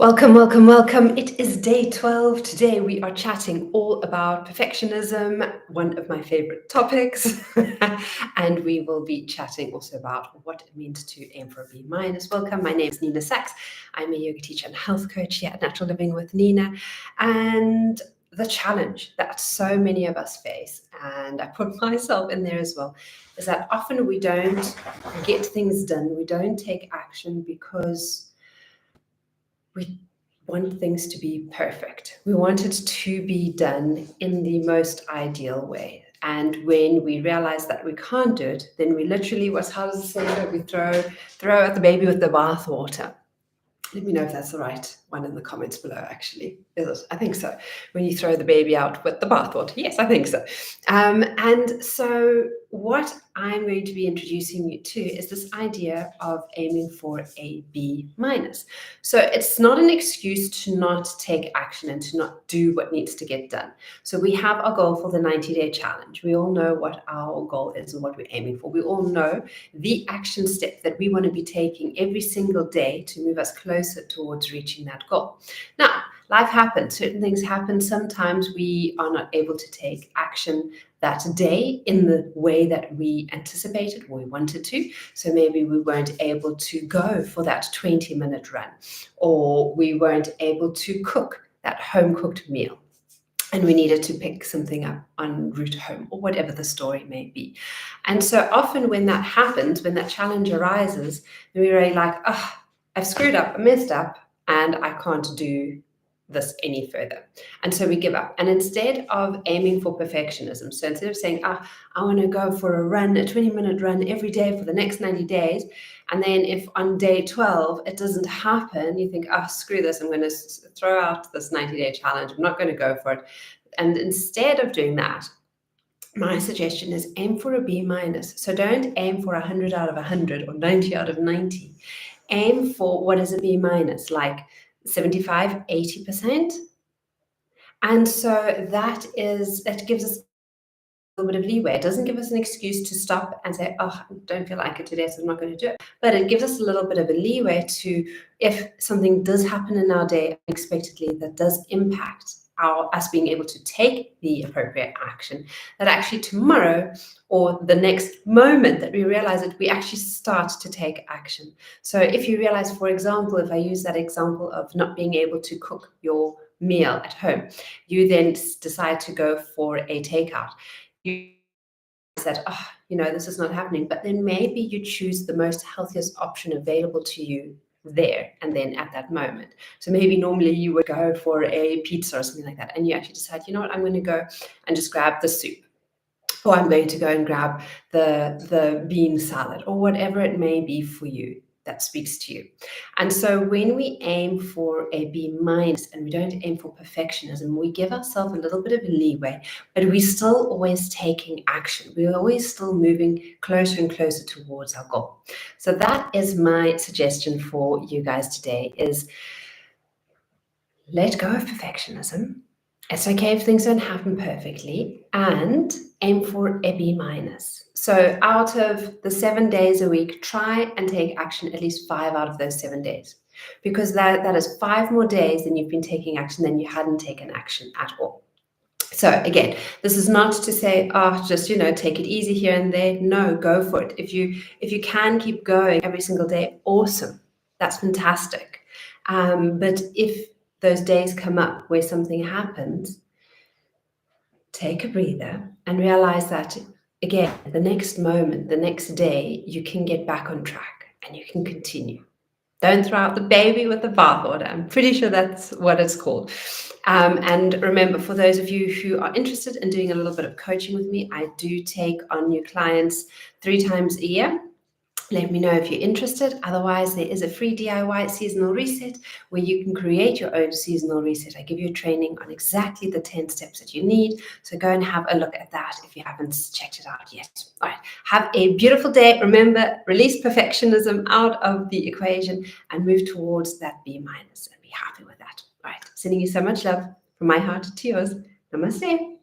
Welcome, welcome, welcome. It is day 12. Today we are chatting all about perfectionism, one of my favorite topics. And we will be chatting also about what it means to aim for a B minus. Welcome. My name is Nina Sachs. I'm a yoga teacher and health coach here at Natural Living with Nina. And the challenge that so many of us face, and I put myself in there as well, is that often we don't get things done. We don't take action because we want things to be perfect. We want it to be done in the most ideal way. And when we realize that we can't do it, then we literally, how does it say? We throw out the baby with the bathwater. Let me know if that's the right one in the comments below, actually. Is it? I think so. When you throw the baby out with the bathwater. Yes, I think so. And so what I'm going to be introducing you to is this idea of aiming for a B minus. So it's not an excuse to not take action and to not do what needs to get done. So we have our goal for the 90-day challenge. We all know what our goal is and what we're aiming for. We all know the action step that we want to be taking every single day to move us closer towards reaching that goal. Now, life happens, certain things happen. Sometimes we are not able to take action that day in the way that we anticipated or we wanted to. So maybe we weren't able to go for that 20-minute run, or we weren't able to cook that home-cooked meal, and we needed to pick something up en route home, or whatever the story may be. And so often when that happens, when that challenge arises, we're really like, oh, I've screwed up, I messed up, and I can't do this any further. And so we give up. And instead of aiming for perfectionism, so instead of saying, I want to go for a run, a 20-minute run every day for the next 90 days, and then if on day 12 it doesn't happen, you think, screw this, I'm going to throw out this 90-day challenge, I'm not going to go for it. And instead of doing that, my suggestion is aim for a B minus. So don't aim for 100 out of 100 or 90 out of 90. Aim for what is a B minus, like 75, 80%. And so that gives us a little bit of leeway. It doesn't give us an excuse to stop and say, I don't feel like it today, so I'm not going to do it. But it gives us a little bit of a leeway to, if something does happen in our day unexpectedly that does impact us being able to take the appropriate action, that actually tomorrow or the next moment that we realize it, we actually start to take action. So if you realize, for example, if I use that example of not being able to cook your meal at home, you then decide to go for a takeout. You said, this is not happening, but then maybe you choose the most healthiest option available to you there and then at that moment. So maybe normally you would go for a pizza or something like that, and you actually decide, you know what, I'm going to go and just grab the soup, or I'm going to go and grab the bean salad, or whatever it may be for you that speaks to you. And so when we aim for a B minus and we don't aim for perfectionism, we give ourselves a little bit of a leeway, but we're still always taking action. We're always still moving closer and closer towards our goal. So that is my suggestion for you guys today, is let go of perfectionism. It's okay if things don't happen perfectly, and aim for a B minus. So out of the 7 days a week, try and take action at least 5 out of those 7 days, because that is 5 more days than you've been taking action than you hadn't taken action at all. So again, this is not to say, just, take it easy here and there. No, go for it. If you can keep going every single day, awesome. That's fantastic. But if those days come up where something happens, take a breather and realize that, again, the next moment, the next day, you can get back on track and you can continue. Don't throw out the baby with the bathwater. I'm pretty sure that's what it's called. And remember, for those of you who are interested in doing a little bit of coaching with me, I do take on new clients 3 times a year. Let me know if you're interested. Otherwise, there is a free DIY seasonal reset where you can create your own seasonal reset. I give you a training on exactly the 10 steps that you need. So go and have a look at that if you haven't checked it out yet. All right. Have a beautiful day. Remember, release perfectionism out of the equation and move towards that B minus and be happy with that. All right. Sending you so much love from my heart to yours. Namaste.